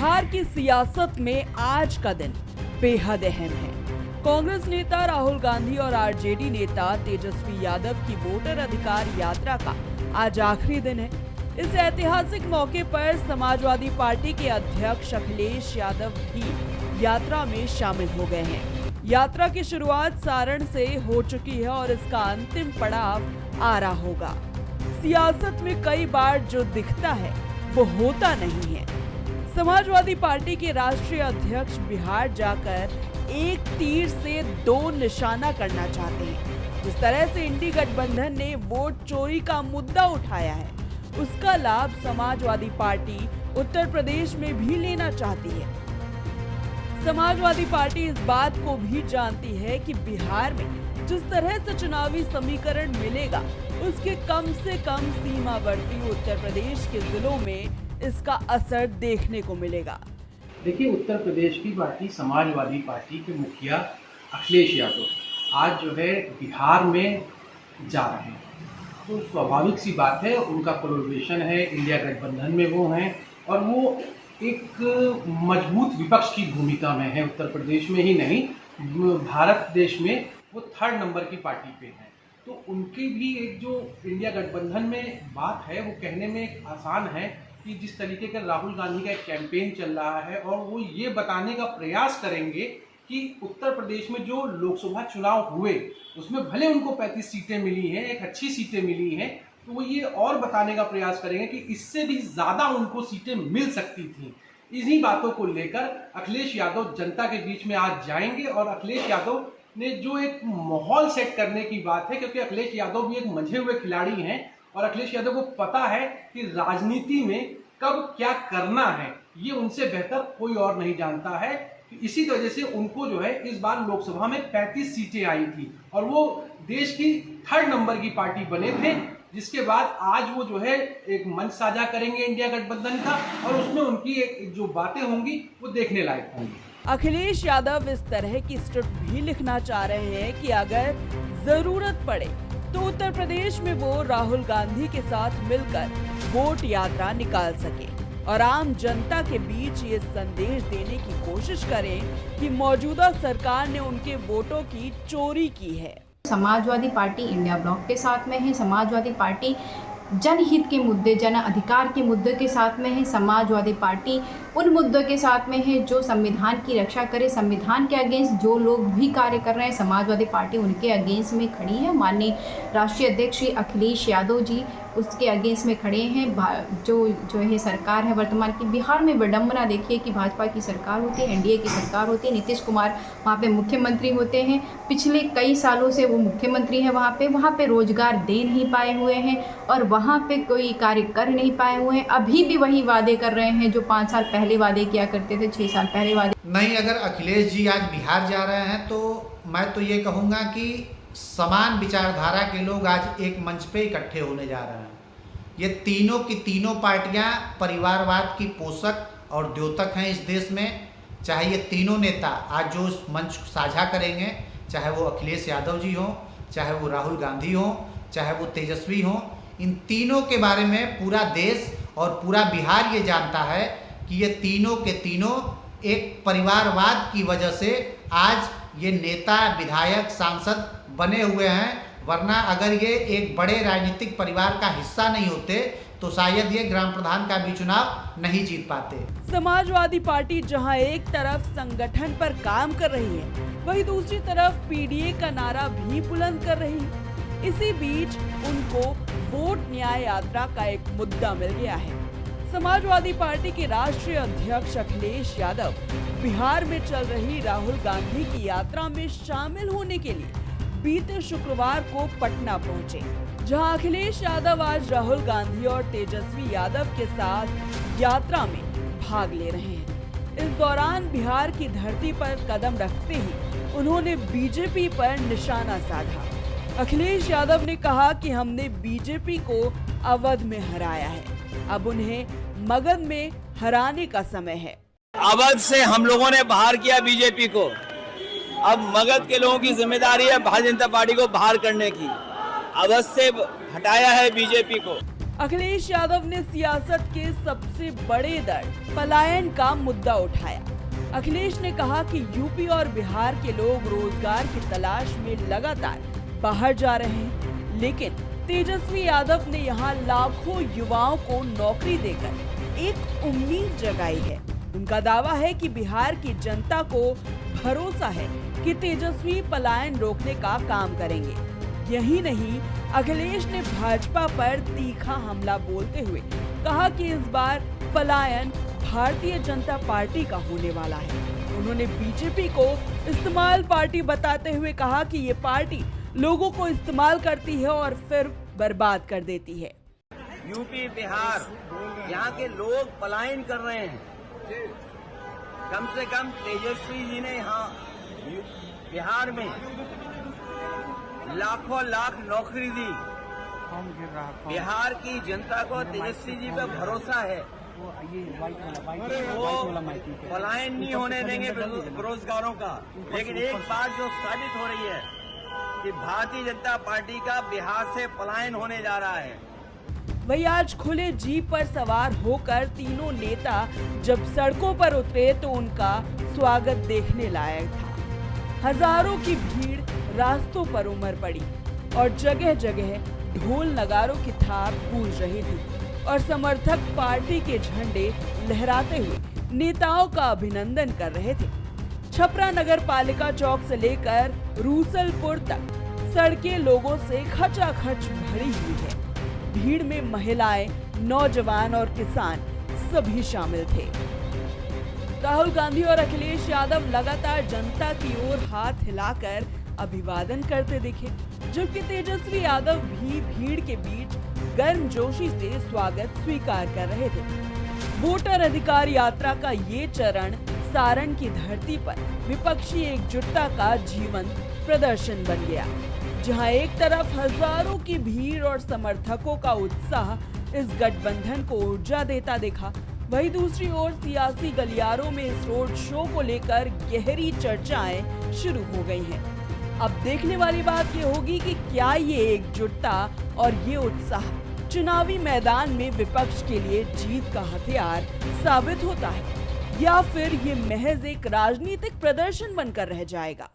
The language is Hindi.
बिहार की सियासत में आज का दिन बेहद अहम है। कांग्रेस नेता राहुल गांधी और आरजेडी नेता तेजस्वी यादव की वोटर अधिकार यात्रा का आज आखिरी दिन है। इस ऐतिहासिक मौके पर समाजवादी पार्टी के अध्यक्ष अखिलेश यादव भी यात्रा में शामिल हो गए हैं। यात्रा की शुरुआत सारण से हो चुकी है और इसका अंतिम पड़ाव आ रहा होगा। सियासत में कई बार जो दिखता है वो होता नहीं है। समाजवादी पार्टी के राष्ट्रीय अध्यक्ष बिहार जाकर एक तीर से दो निशाना करना चाहते हैं। जिस तरह से इंडी गठबंधन ने वोट चोरी का मुद्दा उठाया है, उसका लाभ समाजवादी पार्टी उत्तर प्रदेश में भी लेना चाहती है। समाजवादी पार्टी इस बात को भी जानती है कि बिहार में जिस तरह से चुनावी समीकरण मिलेगा, उसके कम से कम सीमावर्ती उत्तर प्रदेश के जिलों में इसका असर देखने को मिलेगा। देखिए, उत्तर प्रदेश की पार्टी समाजवादी पार्टी के मुखिया अखिलेश यादव आज जो है बिहार में जा रहे हैं, तो स्वाभाविक सी बात है, उनका कोलैबोरेशन है, इंडिया गठबंधन में वो हैं और वो एक मजबूत विपक्ष की भूमिका में है। उत्तर प्रदेश में ही नहीं, भारत देश में वो 3rd नंबर की पार्टी पे है। तो उनकी भी एक जो इंडिया गठबंधन में बात है वो कहने में एक आसान है कि जिस तरीके का राहुल गांधी का एक कैंपेन चल रहा है और वो ये बताने का प्रयास करेंगे कि उत्तर प्रदेश में जो लोकसभा चुनाव हुए उसमें भले उनको 35 सीटें मिली हैं, एक अच्छी सीटें मिली हैं, तो वो ये और बताने का प्रयास करेंगे कि इससे भी ज़्यादा उनको सीटें मिल सकती थी। इन्हीं बातों को लेकर अखिलेश यादव जनता के बीच में आज जाएंगे और अखिलेश यादव ने जो एक माहौल सेट करने की बात है, क्योंकि अखिलेश यादव भी एक मंझे हुए खिलाड़ी हैं और अखिलेश यादव को पता है कि राजनीति में कब क्या करना है, ये उनसे बेहतर कोई और नहीं जानता है। इसी वजह से उनको जो है इस बार लोकसभा में 35 सीटें आई थी और वो देश की 3rd नंबर की पार्टी बने थे, जिसके बाद आज वो जो है एक मंच साझा करेंगे इंडिया गठबंधन का और उसमें उनकी एक जो बातें होंगी वो देखने लायक होंगी। अखिलेश यादव इस तरह की स्क्रिप्ट भी लिखना चाह रहे हैं कि अगर जरूरत पड़े तो उत्तर प्रदेश में वो राहुल गांधी के साथ मिलकर वोट यात्रा निकाल सके और आम जनता के बीच ये संदेश देने की कोशिश करें कि मौजूदा सरकार ने उनके वोटों की चोरी की है। समाजवादी पार्टी इंडिया ब्लॉक के साथ में है। समाजवादी पार्टी जनहित के मुद्दे, जन अधिकार के मुद्दे के साथ में है। समाजवादी पार्टी उन मुद्दों के साथ में है जो संविधान की रक्षा करे। संविधान के अगेंस्ट जो लोग भी कार्य कर रहे हैं, समाजवादी पार्टी उनके अगेंस्ट में खड़ी है। माननीय राष्ट्रीय अध्यक्ष श्री अखिलेश यादव जी उसके अगेंस्ट में खड़े हैं। जो है सरकार है वर्तमान की, बिहार में विडंबना देखिए कि भाजपा की सरकार होती है, एनडीए की सरकार होती है, नीतीश कुमार वहाँ पे मुख्यमंत्री होते हैं। पिछले कई सालों से वो मुख्यमंत्री हैं वहाँ पे रोजगार दे नहीं पाए हुए हैं और वहाँ पे कोई कार्य कर नहीं पाए हुए हैं। अभी भी वही वादे कर रहे हैं जो 5 साल पहले वादे किया करते थे, 6 साल पहले वादे नहीं। अगर अखिलेश जी आज बिहार जा रहे हैं तो मैं तो ये कहूँगा कि समान विचारधारा के लोग आज एक मंच पे इकट्ठे होने जा रहे हैं। ये तीनों की तीनों पार्टियां परिवारवाद की पोषक और द्योतक हैं इस देश में। चाहे ये तीनों नेता आज जो मंच साझा करेंगे, चाहे वो अखिलेश यादव जी हों, चाहे वो राहुल गांधी हों, चाहे वो तेजस्वी हों, इन तीनों के बारे में पूरा देश और पूरा बिहार ये जानता है कि ये तीनों के तीनों एक परिवारवाद की वजह से आज ये नेता, विधायक, सांसद बने हुए हैं। वरना अगर ये एक बड़े राजनीतिक परिवार का हिस्सा नहीं होते तो शायद ये ग्राम प्रधान का भी चुनाव नहीं जीत पाते। समाजवादी पार्टी जहां एक तरफ संगठन पर काम कर रही है, वहीं दूसरी तरफ पीडीए का नारा भी बुलंद कर रही है। इसी बीच उनको वोट न्याय यात्रा का एक मुद्दा मिल गया है। समाजवादी पार्टी के राष्ट्रीय अध्यक्ष अखिलेश यादव बिहार में चल रही राहुल गांधी की यात्रा में शामिल होने के लिए बीते शुक्रवार को पटना पहुंचे, जहां अखिलेश यादव आज राहुल गांधी और तेजस्वी यादव के साथ यात्रा में भाग ले रहे हैं। इस दौरान बिहार की धरती पर कदम रखते ही उन्होंने बीजेपी पर निशाना साधा। अखिलेश यादव ने कहा कि हमने बीजेपी को अवध में हराया है, अब उन्हें मगध में हराने का समय है। अवध से हम लोगों ने बाहर किया बीजेपी को, अब मगध के लोगों की जिम्मेदारी है भारतीय जनता पार्टी को बाहर करने की। अवध से हटाया है बीजेपी को। अखिलेश यादव ने सियासत के सबसे बड़े दर्द पलायन का मुद्दा उठाया। अखिलेश ने कहा कि यूपी और बिहार के लोग रोजगार की तलाश में लगातार बाहर जा रहे हैं, लेकिन तेजस्वी यादव ने यहां लाखों युवाओं को नौकरी देकर एक उम्मीद जगाई है। उनका दावा है कि बिहार की जनता को भरोसा है कि तेजस्वी पलायन रोकने का काम करेंगे। यही नहीं, अखिलेश ने भाजपा पर तीखा हमला बोलते हुए कहा कि इस बार पलायन भारतीय जनता पार्टी का होने वाला है। उन्होंने बीजेपी को इस्तेमाल पार्टी बताते हुए कहा कि ये पार्टी लोगों को इस्तेमाल करती है और फिर बर्बाद कर देती है। यूपी बिहार यहाँ के लोग पलायन कर रहे हैं। कम से कम तेजस्वी जी ने यहाँ बिहार में लाखों लाख नौकरी दी। बिहार की जनता को तेजस्वी जी पे भरोसा है, वो पलायन नहीं होने देंगे बेरोजगारों का। लेकिन एक बात जो साबित हो रही है कि भारतीय जनता पार्टी का बिहार से पलायन होने जा रहा है। वही आज खुले जीप पर सवार होकर तीनों नेता जब सड़कों पर उतरे तो उनका स्वागत देखने लायक था। हजारों की भीड़ रास्तों पर उमड़ पड़ी और जगह जगह ढोल नगारों की थाप गूंज रही थी और समर्थक पार्टी के झंडे लहराते हुए नेताओं का अभिनंदन कर रहे थे। छपरा नगर पालिका चौक से लेकर रूसलपुर तक सड़कें लोगों से खचाखच भरी हुई है। भीड़ में महिलाएं, नौजवान और किसान सभी शामिल थे। राहुल गांधी और अखिलेश यादव लगातार जनता की ओर हाथ हिलाकर अभिवादन करते दिखे, जबकि तेजस्वी यादव भी भीड़ के बीच गर्मजोशी से स्वागत स्वीकार कर रहे थे। वोटर अधिकार यात्रा का ये चरण सारण की धरती पर विपक्षी एकजुटता का जीवंत प्रदर्शन बन गया, जहां एक तरफ हजारों की भीड़ और समर्थकों का उत्साह इस गठबंधन को ऊर्जा देता देखा, वहीं दूसरी ओर सियासी गलियारों में इस रोड शो को लेकर गहरी चर्चाएं शुरू हो गई हैं। अब देखने वाली बात ये होगी कि क्या ये एकजुटता और ये उत्साह चुनावी मैदान में विपक्ष के लिए जीत का हथियार साबित होता है या फिर ये महज एक राजनीतिक प्रदर्शन बनकर रह जाएगा।